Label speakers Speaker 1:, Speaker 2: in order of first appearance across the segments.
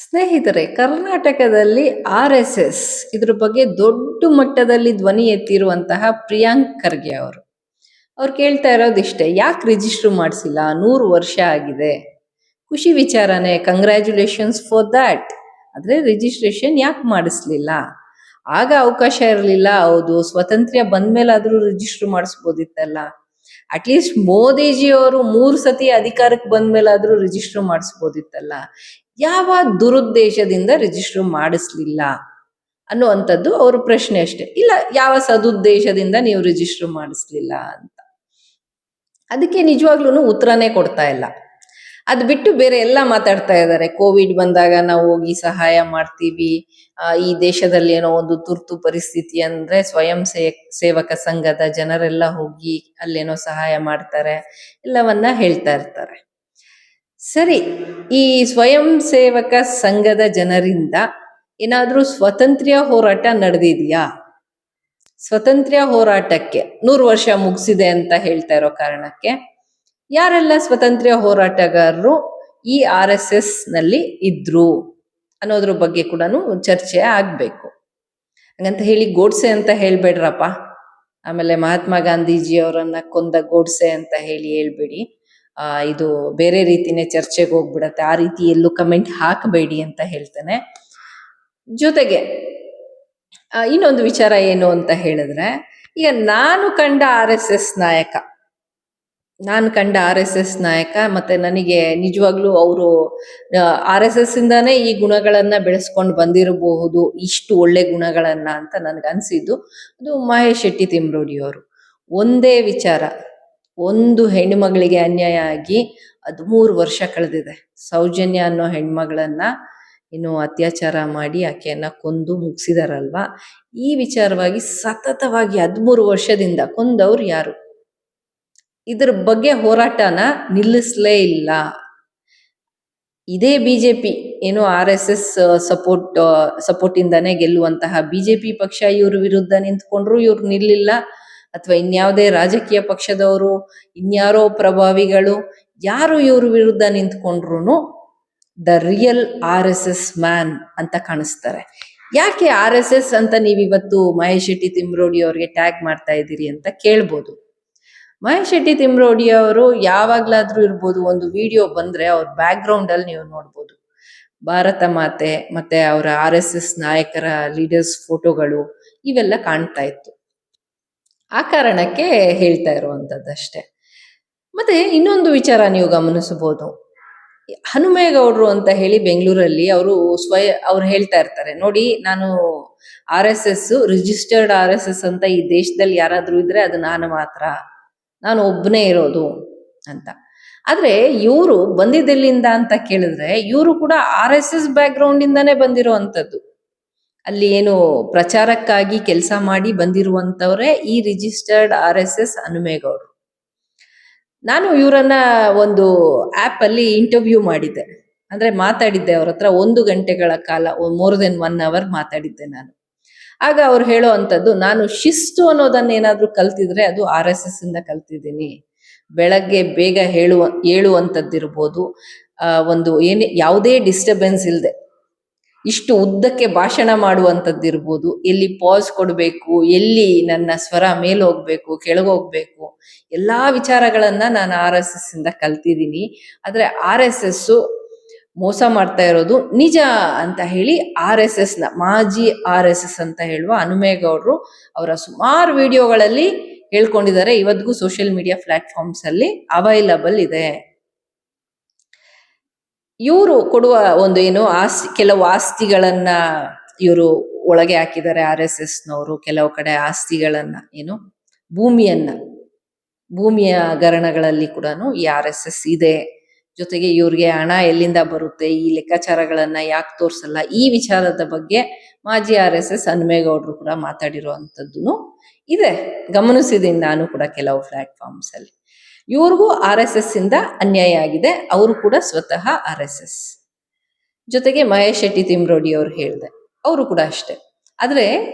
Speaker 1: ಸ್ನೇಹಿತರೆ, ಕರ್ನಾಟಕದಲ್ಲಿ RSS ಇದ್ರ ಬಗ್ಗೆ ದೊಡ್ಡ ಮಟ್ಟದಲ್ಲಿ ಧ್ವನಿ ಎತ್ತಿರುವಂತಹ ಪ್ರಿಯಾಂಕ್ ಖರ್ಗೆ ಅವರು. ಅವ್ರು ಕೇಳ್ತಾ ಇರೋದಿಷ್ಟೇ, ಯಾಕೆ ರಿಜಿಸ್ಟರ್ ಮಾಡಿಸಿಲ್ಲ? 100 ವರ್ಷ ಆಗಿದೆ. ಖುಷಿ ವಿಚಾರನೇ, ಕಂಗ್ರ್ಯಾಚುಲೇಷನ್ಸ್ ಫಾರ್ ದ್ಯಾಟ್. ಆದ್ರೆ ರಿಜಿಸ್ಟ್ರೇಷನ್ ಯಾಕೆ ಮಾಡಿಸ್ಲಿಲ್ಲ? ಆಗ ಅವಕಾಶ ಇರಲಿಲ್ಲ. ಹೌದು, ಸ್ವಾತಂತ್ರ್ಯ ಬಂದ್ಮೇಲಾದ್ರೂ ರಿಜಿಸ್ಟರ್ ಮಾಡಿಸ್ಬೋದಿತ್ತಲ್ಲ. ಅಟ್ಲೀಸ್ಟ್ ಮೋದಿಜಿ ಅವರು 3 ಸತಿ ಅಧಿಕಾರಕ್ಕೆ ಬಂದ್ಮೇಲಾದ್ರೂ ರಿಜಿಸ್ಟರ್ ಮಾಡಿಸ್ಬೋದಿತ್ತಲ್ಲ. ಯಾವ ದುರುದ್ದೇಶದಿಂದ ರಿಜಿಸ್ಟರ್ ಮಾಡಿಸ್ಲಿಲ್ಲ ಅನ್ನುವಂಥದ್ದು ಅವ್ರ ಪ್ರಶ್ನೆ ಅಷ್ಟೇ. ಇಲ್ಲ, ಯಾವ ಸದುದ್ದೇಶದಿಂದ ನೀವು ರಿಜಿಸ್ಟರ್ ಮಾಡಿಸ್ಲಿಲ್ಲ ಅಂತ. ಅದಕ್ಕೆ ನಿಜವಾಗ್ಲೂ ಉತ್ತರನೇ ಕೊಡ್ತಾ ಇಲ್ಲ. ಅದು ಬಿಟ್ಟು ಬೇರೆ ಎಲ್ಲ ಮಾತಾಡ್ತಾ ಇದ್ದಾರೆ. ಕೋವಿಡ್ ಬಂದಾಗ ನಾವು ಹೋಗಿ ಸಹಾಯ ಮಾಡ್ತೀವಿ, ಈ ದೇಶದಲ್ಲಿ ಏನೋ ಒಂದು ತುರ್ತು ಪರಿಸ್ಥಿತಿ ಅಂದ್ರೆ ಸ್ವಯಂ ಸೇವಕ ಸಂಘದ ಜನರೆಲ್ಲ ಹೋಗಿ ಅಲ್ಲೇನೋ ಸಹಾಯ ಮಾಡ್ತಾರೆ, ಎಲ್ಲವನ್ನ ಹೇಳ್ತಾ ಇರ್ತಾರೆ. ಸರಿ, ಈ ಸ್ವಯಂ ಸೇವಕ ಸಂಘದ ಜನರಿಂದ ಏನಾದ್ರೂ ಸ್ವಾತಂತ್ರ್ಯ ಹೋರಾಟ ನಡೆದಿದೆಯಾ? ಸ್ವಾತಂತ್ರ್ಯ ಹೋರಾಟಕ್ಕೆ 100 ವರ್ಷ ಮುಗಿಸಿದೆ ಅಂತ ಹೇಳ್ತಾ ಇರೋ ಕಾರಣಕ್ಕೆ ಯಾರೆಲ್ಲ ಸ್ವಾತಂತ್ರ್ಯ ಹೋರಾಟಗಾರರು ಈ RSS ನಲ್ಲಿ ಇದ್ರು ಅನ್ನೋದ್ರ ಬಗ್ಗೆ ಕೂಡ ಚರ್ಚೆ ಆಗ್ಬೇಕು. ಹಂಗಂತ ಹೇಳಿ ಗೋಡ್ಸೆ ಅಂತ ಹೇಳ್ಬೇಡ್ರಪ್ಪ. ಆಮೇಲೆ ಮಹಾತ್ಮ ಗಾಂಧೀಜಿ ಅವರನ್ನ ಕೊಂದ ಗೋಡ್ಸೆ ಅಂತ ಹೇಳ್ಬೇಡಿ. ಇದು ಬೇರೆ ರೀತಿನೇ ಚರ್ಚೆಗೆ ಹೋಗ್ಬಿಡತ್ತೆ. ಆ ರೀತಿ ಎಲ್ಲೂ ಕಮೆಂಟ್ ಹಾಕಬೇಡಿ ಅಂತ ಹೇಳ್ತೇನೆ. ಜೊತೆಗೆ ಇನ್ನೊಂದು ವಿಚಾರ ಏನು ಅಂತ ಹೇಳಿದ್ರೆ, ಈಗ ನಾನು ಕಂಡ RSS ನಾಯಕ ಮತ್ತೆ ನನಗೆ ನಿಜವಾಗ್ಲೂ ಅವರು RSS ಇಂದಾನೇ ಈ ಗುಣಗಳನ್ನ ಬೆಳೆಸ್ಕೊಂಡು ಬಂದಿರಬಹುದು, ಇಷ್ಟು ಒಳ್ಳೆ ಗುಣಗಳನ್ನ ಅಂತ ನನ್ಗನ್ಸಿದ್ದು ಅದು ಮಹೇಶ್ ಶೆಟ್ಟಿ ತಿಮ್ರೋಡಿ ಅವರು. ಒಂದೇ ವಿಚಾರ, ಒಂದು ಹೆಣ್ಮಗಳಿಗೆ ಅನ್ಯಾಯ ಆಗಿ 13 ವರ್ಷ ಕಳೆದಿದೆ. ಸೌಜನ್ಯ ಅನ್ನೋ ಹೆಣ್ಮಗಳನ್ನ ಇನ್ನು ಅತ್ಯಾಚಾರ ಮಾಡಿ ಆಕೆಯನ್ನ ಕೊಂದು ಮುಗಿಸಿದಾರಲ್ವಾ, ಈ ವಿಚಾರವಾಗಿ ಸತತವಾಗಿ 13 ವರ್ಷದಿಂದ ಕೊಂದವ್ರು ಯಾರು? ಇದ್ರ ಬಗ್ಗೆ ಹೋರಾಟನ ನಿಲ್ಲಿಸ್ಲೇ ಇಲ್ಲ. ಇದೇ ಬಿಜೆಪಿ ಏನು RSS ಸಪೋರ್ಟ್ ಇಂದಾನೆ ಗೆಲ್ಲುವಂತಹ ಬಿಜೆಪಿ ಪಕ್ಷ ಇವ್ರ ವಿರುದ್ಧ ನಿಂತ್ಕೊಂಡ್ರು ಇವ್ರು ನಿಲ್ಲಿಲ್ಲ. ಅಥವಾ ಇನ್ಯಾವುದೇ ರಾಜಕೀಯ ಪಕ್ಷದವರು, ಇನ್ಯಾರೋ ಪ್ರಭಾವಿಗಳು ಯಾರು ಇವ್ರ ವಿರುದ್ಧ ನಿಂತ್ಕೊಂಡ್ರು ದ ರಿಯಲ್ RSS ಮ್ಯಾನ್ ಅಂತ ಕಾಣಿಸ್ತಾರೆ. ಯಾಕೆ RSS ಅಂತ ನೀವಿವತ್ತು ಮಹೇಶ್ ಶೆಟ್ಟಿ ತಿಮ್ರೋಡಿ ಅವ್ರಿಗೆ ಟ್ಯಾಗ್ ಮಾಡ್ತಾ ಇದ್ದೀರಿ ಅಂತ ಕೇಳ್ಬೋದು. ಮಹೇಶ್ ಶೆಟ್ಟಿ ತಿಮ್ರೋಡಿ ಅವರು ಯಾವಾಗ್ಲಾದ್ರೂ ಇರ್ಬೋದು, ಒಂದು ವಿಡಿಯೋ ಬಂದ್ರೆ ಅವ್ರ ಬ್ಯಾಕ್ ಗ್ರೌಂಡ್ ಅಲ್ಲಿ ನೀವು ನೋಡ್ಬೋದು ಭಾರತ ಮಾತೆ ಮತ್ತೆ ಅವರ RSS ನಾಯಕರ ಲೀಡರ್ಸ್ ಫೋಟೋಗಳು ಇವೆಲ್ಲ ಕಾಣ್ತಾ ಇತ್ತು. ಆ ಕಾರಣಕ್ಕೆ ಹೇಳ್ತಾ ಇರುವಂತದ್ದಷ್ಟೇ. ಮತ್ತೆ ಇನ್ನೊಂದು ವಿಚಾರ ನೀವು ಗಮನಿಸಬಹುದು, ಹನುಮೇಗೌಡರು ಅಂತ ಹೇಳಿ ಬೆಂಗಳೂರಲ್ಲಿ ಅವ್ರು ಹೇಳ್ತಾ ಇರ್ತಾರೆ, ನೋಡಿ ನಾನು RSS ರಿಜಿಸ್ಟರ್ಡ್ RSS ಅಂತ ಈ ದೇಶದಲ್ಲಿ ಯಾರಾದ್ರೂ ಇದ್ರೆ ಅದು ನಾನು ಮಾತ್ರ, ನಾನು ಒಬ್ಬನೇ ಇರೋದು ಅಂತ. ಆದ್ರೆ ಇವರು ಬಂದಿದ್ದೆಲ್ಲಿಂದ ಅಂತ ಕೇಳಿದ್ರೆ ಇವರು ಕೂಡ RSS ಬ್ಯಾಕ್ ಗ್ರೌಂಡ್ ಇಂದಾನೇ ಬಂದಿರುವಂತದ್ದು. ಅಲ್ಲಿ ಏನು ಪ್ರಚಾರಕ್ಕಾಗಿ ಕೆಲಸ ಮಾಡಿ ಬಂದಿರುವಂತವ್ರೆ ಈ ರಿಜಿಸ್ಟರ್ಡ್ RSS ಹನುಮೇಗೌಡರು. ನಾನು ಇವರನ್ನ ಒಂದು ಆಪ್ ಅಲ್ಲಿ ಇಂಟರ್ವ್ಯೂ ಮಾಡಿದ್ದೆ, ಅಂದ್ರೆ ಮಾತಾಡಿದ್ದೆ ಅವ್ರ ಹತ್ರ 1 ಗಂಟೆಗಳ ಕಾಲ, ಮೋರ್ ದೆನ್ 1 ಅವರ್ ಮಾತಾಡಿದ್ದೆ ನಾನು. ಆಗ ಅವ್ರು ಹೇಳೋ ಅಂಥದ್ದು, ನಾನು ಶಿಸ್ತು ಅನ್ನೋದನ್ನ ಏನಾದ್ರೂ ಕಲ್ತಿದ್ರೆ ಅದು RSS ಇಂದ ಕಲ್ತಿದ್ದೀನಿ. ಬೆಳಗ್ಗೆ ಬೇಗ ಹೇಳುವಂಥದ್ದಿರ್ಬೋದು, ಒಂದು ಯಾವುದೇ ಡಿಸ್ಟರ್ಬೆನ್ಸ್ ಇಲ್ಲದೆ ಇಷ್ಟು ಉದ್ದಕ್ಕೆ ಭಾಷಣ ಮಾಡುವಂಥದ್ದಿರ್ಬೋದು, ಎಲ್ಲಿ ಪಾಸ್ ಕೊಡಬೇಕು, ಎಲ್ಲಿ ನನ್ನ ಸ್ವರ ಮೇಲೆ ಹೋಗ್ಬೇಕು ಕೆಳಗೋಗ್ಬೇಕು, ಎಲ್ಲಾ ವಿಚಾರಗಳನ್ನ ನಾನು RSS ಇಂದ ಕಲ್ತಿದ್ದೀನಿ. ಆದ್ರೆ RSS ಮೋಸ ಮಾಡ್ತಾ ಇರೋದು ನಿಜ ಅಂತ ಹೇಳಿ RSS ನ ಮಾಜಿ RSS ಅಂತ ಹೇಳುವ ಹನುಮೇಗೌಡರು ಅವರ ಸುಮಾರು ವಿಡಿಯೋಗಳಲ್ಲಿ ಹೇಳ್ಕೊಂಡಿದ್ದಾರೆ. ಇವತ್ತಿಗೂ ಸೋಷಿಯಲ್ ಮೀಡಿಯಾ ಪ್ಲಾಟ್ಫಾರ್ಮ್ಸ್ ಅಲ್ಲಿ ಅವೈಲಬಲ್ ಇದೆ. ಇವರು ಕೊಡುವ ಒಂದು ಕೆಲವು ಆಸ್ತಿಗಳನ್ನ ಇವರು ಒಳಗೆ ಹಾಕಿದ್ದಾರೆ RSS ನವರು. ಕೆಲವು ಕಡೆ ಆಸ್ತಿಗಳನ್ನ ಭೂಮಿಯ ಹಗರಣಗಳಲ್ಲಿ ಕೂಡ ಈ RSS ಇದೆ. ಜೊತೆಗೆ ಇವ್ರಿಗೆ ಹಣ ಎಲ್ಲಿಂದ ಬರುತ್ತೆ, ಈ ಲೆಕ್ಕಾಚಾರಗಳನ್ನ ಯಾಕೆ ತೋರ್ಸಲ್ಲ, ಈ ವಿಚಾರದ ಬಗ್ಗೆ ಮಾಜಿ RSS ಹನುಮೇಗೌಡರು ಕೂಡ ಮಾತಾಡಿರುವಂತದ್ದು ಇದೆ. ಗಮನಿಸಿದ್ದೀನಿ ನಾನು ಕೂಡ ಕೆಲವು ಪ್ಲಾಟ್ಫಾರ್ಮ್ಸ್ ಅಲ್ಲಿ. ಇವ್ರಿಗೂ RSS ಇಂದ ಅನ್ಯಾಯ ಆಗಿದೆ, ಅವರು ಕೂಡ ಸ್ವತಃ RSS. ಜೊತೆಗೆ ಮಹೇಶ್ ಶೆಟ್ಟಿ ತಿಮ್ರೋಡಿ ಅವ್ರು ಹೇಳ್ದೆ, ಅವರು ಕೂಡ ಅಷ್ಟೇ. ಆದ್ರೆ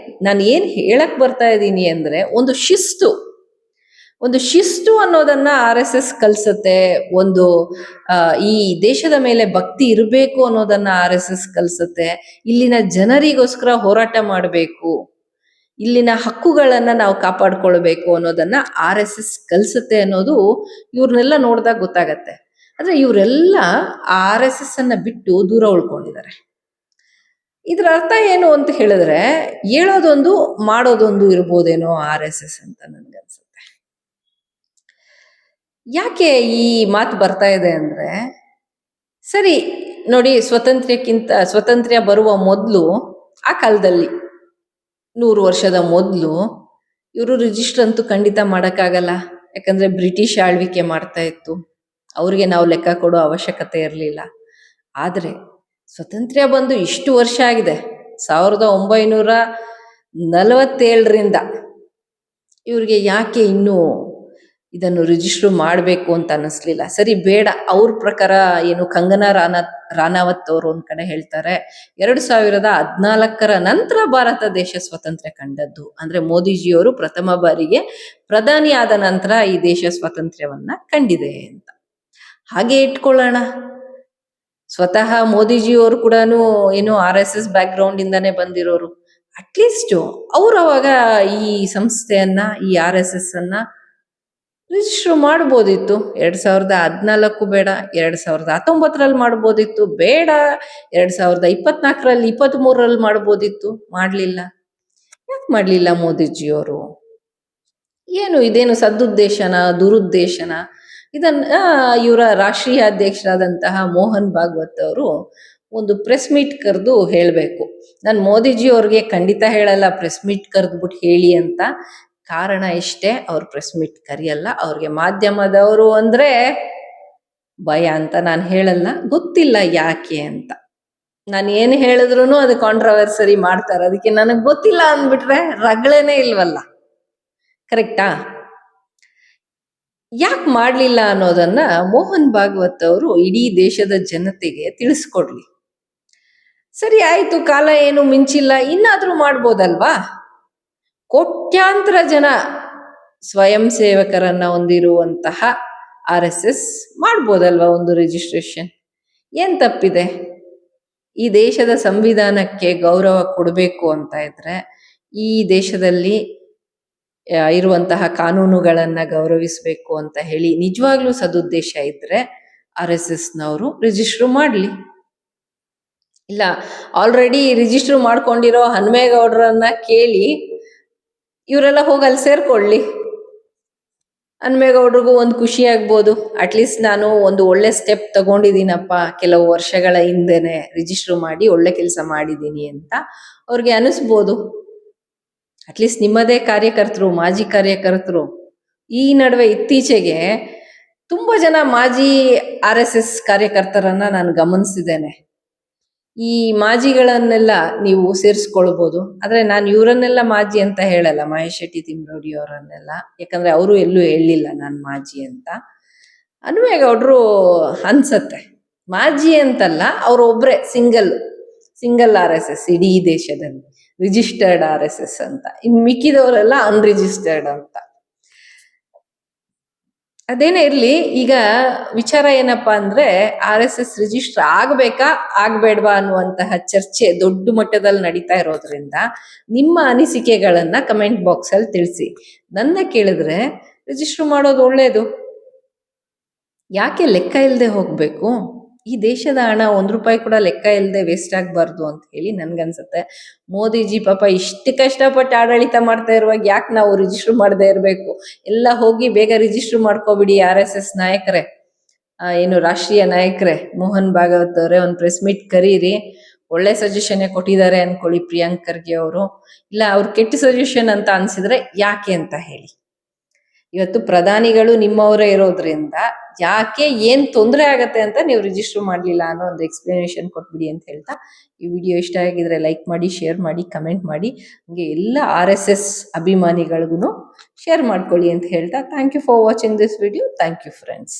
Speaker 1: ನಾನು ಏನ್ ಹೇಳಕ್ ಬರ್ತಾ ಇದ್ದೀನಿ ಅಂದ್ರೆ, ಒಂದು ಶಿಸ್ತು, ಒಂದು ಶಿಸ್ತು ಅನ್ನೋದನ್ನ RSS ಕಲ್ಸತ್ತೆ. ಒಂದು ಈ ದೇಶದ ಮೇಲೆ ಭಕ್ತಿ ಇರಬೇಕು ಅನ್ನೋದನ್ನ RSS ಕಲ್ಸತ್ತೆ. ಇಲ್ಲಿನ ಜನರಿಗೋಸ್ಕರ ಹೋರಾಟ ಮಾಡಬೇಕು, ಇಲ್ಲಿನ ಹಕ್ಕುಗಳನ್ನ ನಾವು ಕಾಪಾಡ್ಕೊಳ್ಬೇಕು ಅನ್ನೋದನ್ನ RSS ಕಲ್ಸತ್ತೆ ಅನ್ನೋದು ಇವ್ರನ್ನೆಲ್ಲ ನೋಡಿದಾಗ ಗೊತ್ತಾಗತ್ತೆ. ಆದ್ರೆ ಇವರೆಲ್ಲ RSS ಅನ್ನ ಬಿಟ್ಟು ದೂರ ಉಳ್ಕೊಂಡಿದ್ದಾರೆ. ಇದ್ರ ಅರ್ಥ ಏನು ಅಂತ ಹೇಳಿದ್ರೆ, ಹೇಳೋದೊಂದು ಮಾಡೋದೊಂದು ಇರ್ಬೋದೇನೋ RSS ಅಂತ ನನ್ಗನ್ಸುತ್ತೆ. ಯಾಕೆ ಈ ಮಾತು ಬರ್ತಾ ಇದೆ ಅಂದ್ರೆ, ಸರಿ ನೋಡಿ, ಸ್ವಾತಂತ್ರ್ಯ ಬರುವ ಮೊದಲು, ಆ ಕಾಲದಲ್ಲಿ 100 ವರ್ಷದ ಮೊದಲು ಇವರು ರಿಜಿಸ್ಟರ್ ಅಂತೂ ಖಂಡಿತ ಮಾಡಕ್ಕಾಗಲ್ಲ. ಯಾಕಂದ್ರೆ ಬ್ರಿಟಿಷ್ ಆಳ್ವಿಕೆ ಮಾಡ್ತಾ ಇತ್ತು, ಅವ್ರಿಗೆ ನಾವು ಲೆಕ್ಕ ಕೊಡೋ ಅವಶ್ಯಕತೆ ಇರಲಿಲ್ಲ. ಆದ್ರೆ ಸ್ವಾತಂತ್ರ್ಯ ಬಂದು ಇಷ್ಟು ವರ್ಷ ಆಗಿದೆ, 1947ರಿಂದ ಇವ್ರಿಗೆ ಯಾಕೆ ಇನ್ನೂ ಇದನ್ನು ರಿಜಿಸ್ಟರ್ ಮಾಡಬೇಕು ಅಂತ ಅನ್ನಿಸ್ಲಿಲ್ಲ. ಸರಿ ಬೇಡ, ಅವ್ರ ಪ್ರಕಾರ ಏನು ಕಂಗನಾ ರಾನಾವತ್ ಅವರು ಒಂದ್ ಕಡೆ ಹೇಳ್ತಾರೆ, 2014ರ ನಂತರ ಭಾರತ ದೇಶ ಸ್ವಾತಂತ್ರ್ಯ ಕಂಡದ್ದು. ಅಂದ್ರೆ ಮೋದಿಜಿಯವರು ಪ್ರಥಮ ಬಾರಿಗೆ ಪ್ರಧಾನಿ ಆದ ನಂತರ ಈ ದೇಶ ಸ್ವಾತಂತ್ರ್ಯವನ್ನ ಕಂಡಿದೆ ಅಂತ. ಹಾಗೆ ಇಟ್ಕೊಳ್ಳೋಣ. ಸ್ವತಃ ಮೋದಿಜಿಯವರು ಕೂಡ ಏನು RSS ಬ್ಯಾಕ್ ಗ್ರೌಂಡ್ ಇಂದಾನೆ ಬಂದಿರೋರು. ಅಟ್ಲೀಸ್ಟ್ ಅವ್ರು ಅವಾಗ ಈ ಸಂಸ್ಥೆಯನ್ನ, ಈ RSS ಅನ್ನ ರಿಜಿಸ್ಟರ್ ಮಾಡ್ಬೋದಿತ್ತು. 2014 ಬೇಡ, 2019ರಲ್ಲಿ ಮಾಡ್ಬೋದಿತ್ತು. ಬೇಡ, 2024ರಲ್ಲಿ 23ರಲ್ಲಿ ಮಾಡ್ಬೋದಿತ್ತು. ಮಾಡ್ಲಿಲ್ಲ. ಯಾಕೆ ಮಾಡ್ಲಿಲ್ಲ ಮೋದಿಜಿಯವರು? ಏನು ಇದೇನು ಸದುದ್ದೇಶನ, ದುರುದ್ದೇಶನ? ಇದನ್ನ ಇವರ ರಾಷ್ಟ್ರೀಯ ಅಧ್ಯಕ್ಷರಾದಂತಹ ಮೋಹನ್ ಭಾಗವತ್ ಅವರು ಒಂದು ಪ್ರೆಸ್ ಮೀಟ್ ಕರೆದು ಹೇಳಬೇಕು. ನಾನು ಮೋದಿಜಿ ಅವ್ರಿಗೆ ಖಂಡಿತ ಹೇಳಲ್ಲ ಪ್ರೆಸ್ ಮೀಟ್ ಕರೆದ್ಬಿಟ್ಟು ಹೇಳಿ ಅಂತ. ಕಾರಣ ಇಷ್ಟೇ, ಅವ್ರು ಪ್ರೆಸ್ ಮೀಟ್ ಕರೆಯಲ್ಲ. ಅವ್ರಿಗೆ ಮಾಧ್ಯಮದವರು ಅಂದ್ರೆ ಭಯ ಅಂತ ನಾನು ಹೇಳಲ್ಲ. ಗೊತ್ತಿಲ್ಲ ಯಾಕೆ ಅಂತ. ನಾನು ಏನು ಹೇಳಿದ್ರು ಅದು ಕಾಂಟ್ರವರ್ಸರಿ ಮಾಡ್ತಾರೆ. ಅದಕ್ಕೆ ನನಗೆ ಗೊತ್ತಿಲ್ಲ ಅಂದ್ಬಿಟ್ರೆ ರಗಳೇನೆ ಇಲ್ವಲ್ಲ. ಕರೆಕ್ಟಾ? ಯಾಕೆ ಮಾಡ್ಲಿಲ್ಲ ಅನ್ನೋದನ್ನ ಮೋಹನ್ ಭಾಗವತ್ ಅವರು ಇಡೀ ದೇಶದ ಜನತೆಗೆ ತಿಳಿಸ್ಕೊಡ್ಲಿ. ಸರಿ ಆಯ್ತು, ಕಾಲ ಏನು ಮಿಂಚಿಲ್ಲ, ಇನ್ನಾದ್ರೂ ಮಾಡ್ಬೋದಲ್ವಾ? ಕೋಟ್ಯಾಂತರ ಜನ ಸ್ವಯಂ ಸೇವಕರನ್ನ ಹೊಂದಿರುವಂತಹ RSS ಮಾಡ್ಬೋದಲ್ವಾ ಒಂದು ರಿಜಿಸ್ಟ್ರೇಷನ್? ಏನ್ ತಪ್ಪಿದೆ? ಈ ದೇಶದ ಸಂವಿಧಾನಕ್ಕೆ ಗೌರವ ಕೊಡಬೇಕು ಅಂತ ಇದ್ರೆ, ಈ ದೇಶದಲ್ಲಿ ಇರುವಂತಹ ಕಾನೂನುಗಳನ್ನ ಗೌರವಿಸಬೇಕು ಅಂತ ಹೇಳಿ ನಿಜವಾಗ್ಲೂ ಸದುದ್ದೇಶ ಇದ್ರೆ RSSನವರು ರಿಜಿಸ್ಟರ್ ಮಾಡ್ಲಿ. ಇಲ್ಲ, ಆಲ್ರೆಡಿ ರಿಜಿಸ್ಟರ್ ಮಾಡ್ಕೊಂಡಿರೋ ಹನುಮೇಗೌಡರನ್ನ ಕೇಳಿ ಇವರೆಲ್ಲ ಹೋಗಿ ಅಲ್ಲಿ ಸೇರ್ಕೊಳ್ಳಿ. ಹನುಮೇಗೌಡ್ರಿಗೂ ಒಂದು ಖುಷಿ ಆಗ್ಬೋದು, ಅಟ್ಲೀಸ್ಟ್ ನಾನು ಒಂದು ಒಳ್ಳೆ ಸ್ಟೆಪ್ ತಗೊಂಡಿದ್ದೀನಪ್ಪ, ಕೆಲವು ವರ್ಷಗಳ ಹಿಂದೆನೆ ರಿಜಿಸ್ಟರ್ ಮಾಡಿ ಒಳ್ಳೆ ಕೆಲಸ ಮಾಡಿದ್ದೀನಿ ಅಂತ ಅವ್ರಿಗೆ ಅನಿಸ್ಬೋದು. ಅಟ್ಲೀಸ್ಟ್ ನಿಮ್ಮದೇ ಕಾರ್ಯಕರ್ತರು, ಮಾಜಿ ಕಾರ್ಯಕರ್ತರು. ಈ ನಡುವೆ ಇತ್ತೀಚೆಗೆ ತುಂಬಾ ಜನ ಮಾಜಿ RSS ಕಾರ್ಯಕರ್ತರನ್ನ ನಾನು ಗಮನಿಸಿದ್ದೇನೆ. ಈ ಮಾಜಿಗಳನ್ನೆಲ್ಲ ನೀವು ಸೇರಿಸ್ಕೊಳ್ಬೋದು. ಆದ್ರೆ ನಾನು ಇವರನ್ನೆಲ್ಲ ಮಾಜಿ ಅಂತ ಹೇಳಲ್ಲ, ಮಹೇಶ್ ಶೆಟ್ಟಿ ತಿಮ್ರೋಡಿ ಅವರನ್ನೆಲ್ಲ. ಯಾಕಂದ್ರೆ ಅವರು ಎಲ್ಲೂ ಹೇಳಿಲ್ಲ ನಾನು ಮಾಜಿ ಅಂತ. ಹನುಮೇಗೌಡರು ಅನ್ಸತ್ತೆ ಮಾಜಿ ಅಂತಲ್ಲ, ಅವರು ಒಬ್ರೆ ಸಿಂಗಲ್ RSS ಇಡೀ ದೇಶದಲ್ಲಿ ರಿಜಿಸ್ಟರ್ಡ್ RSS ಅಂತ. ಇನ್ ಮಿಕ್ಕಿದವರೆಲ್ಲ ಅನ್ರಿಜಿಸ್ಟರ್ಡ್ ಅಂತ. ಅದೇನೇ ಇರ್ಲಿ, ಈಗ ವಿಚಾರ ಏನಪ್ಪಾ ಅಂದ್ರೆ, RSS ರಿಜಿಸ್ಟರ್ ಆಗ್ಬೇಕಾ ಆಗ್ಬೇಡ್ವಾ ಅನ್ನುವಂತಹ ಚರ್ಚೆ ದೊಡ್ಡ ಮಟ್ಟದಲ್ಲಿ ನಡೀತಾ ಇರೋದ್ರಿಂದ ನಿಮ್ಮ ಅನಿಸಿಕೆಗಳನ್ನ ಕಮೆಂಟ್ ಬಾಕ್ಸ್ ಅಲ್ಲಿ ತಿಳಿಸಿ. ನನ್ನ ಕೇಳಿದ್ರೆ ರಿಜಿಸ್ಟರ್ ಮಾಡೋದು ಒಳ್ಳೇದು. ಯಾಕೆ ಲೆಕ್ಕ ಇಲ್ಲದೆ ಹೋಗ್ಬೇಕು? ಈ ದೇಶದ ಹಣ ₹1 ಕೂಡ ಲೆಕ್ಕ ಇಲ್ಲದೆ ವೇಸ್ಟ್ ಆಗ್ಬಾರ್ದು ಅಂತ ಹೇಳಿ ನನ್ಗನ್ಸುತ್ತೆ. ಮೋದಿಜಿ ಪಾಪ ಇಷ್ಟು ಕಷ್ಟಪಟ್ಟು ಆಡಳಿತ ಮಾಡ್ತಾ ಇರುವಾಗ ಯಾಕೆ ನಾವು ರಿಜಿಸ್ಟರ್ ಮಾಡದೇ ಇರಬೇಕು? ಎಲ್ಲ ಹೋಗಿ ಬೇಗ ರಿಜಿಸ್ಟರ್ ಮಾಡ್ಕೋಬಿಡಿ. RSS ನಾಯಕರೇ, ಏನು ರಾಷ್ಟ್ರೀಯ ನಾಯಕರೇ, ಮೋಹನ್ ಭಾಗವತ್ ಅವರೇ, ಒಂದು ಪ್ರೆಸ್ ಮೀಟ್ ಕರೀರಿ. ಒಳ್ಳೆ ಸಜೆಷನ್ ಕೊಟ್ಟಿದ್ದಾರೆ ಅನ್ಕೊಳ್ಳಿ ಪ್ರಿಯಾಂಕ್ ಖರ್ಗೆ ಅವರು. ಇಲ್ಲ ಅವ್ರು ಕೆಟ್ಟ ಸಜೆಷನ್ ಅಂತ ಅನ್ಸಿದ್ರೆ ಯಾಕೆ ಅಂತ ಹೇಳಿ. ಇವತ್ತು ಪ್ರಧಾನಿಗಳು ನಿಮ್ಮವರೇ ಇರೋದ್ರಿಂದ ಯಾಕೆ ಏನ್ ತೊಂದರೆ ಆಗತ್ತೆ ಅಂತ ನೀವು ರಿಜಿಸ್ಟರ್ ಮಾಡ್ಲಿಲ್ಲ ಅನ್ನೋ ಒಂದು ಎಕ್ಸ್ಪ್ಲನೇಷನ್ ಕೊಟ್ಬಿಡಿ ಅಂತ ಹೇಳ್ತಾ, ಈ ವಿಡಿಯೋ ಇಷ್ಟ ಆಗಿದ್ರೆ ಲೈಕ್ ಮಾಡಿ, ಶೇರ್ ಮಾಡಿ, ಕಮೆಂಟ್ ಮಾಡಿ. ಹಂಗೆ ಎಲ್ಲ RSS ಅಭಿಮಾನಿಗಳಿಗೂ ಶೇರ್ ಮಾಡ್ಕೊಳ್ಳಿ ಅಂತ ಹೇಳ್ತಾ, thank you for watching this video. Thank you friends.